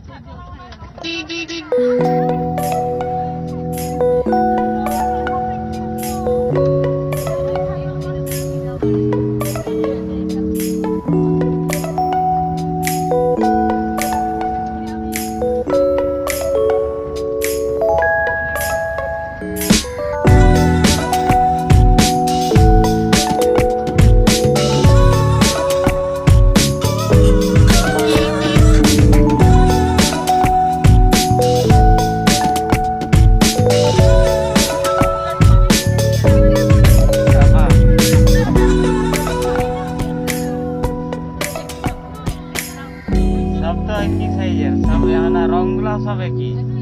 सब तो एक ही साइज है, सब यहाँ ना रंगला सब एक ही।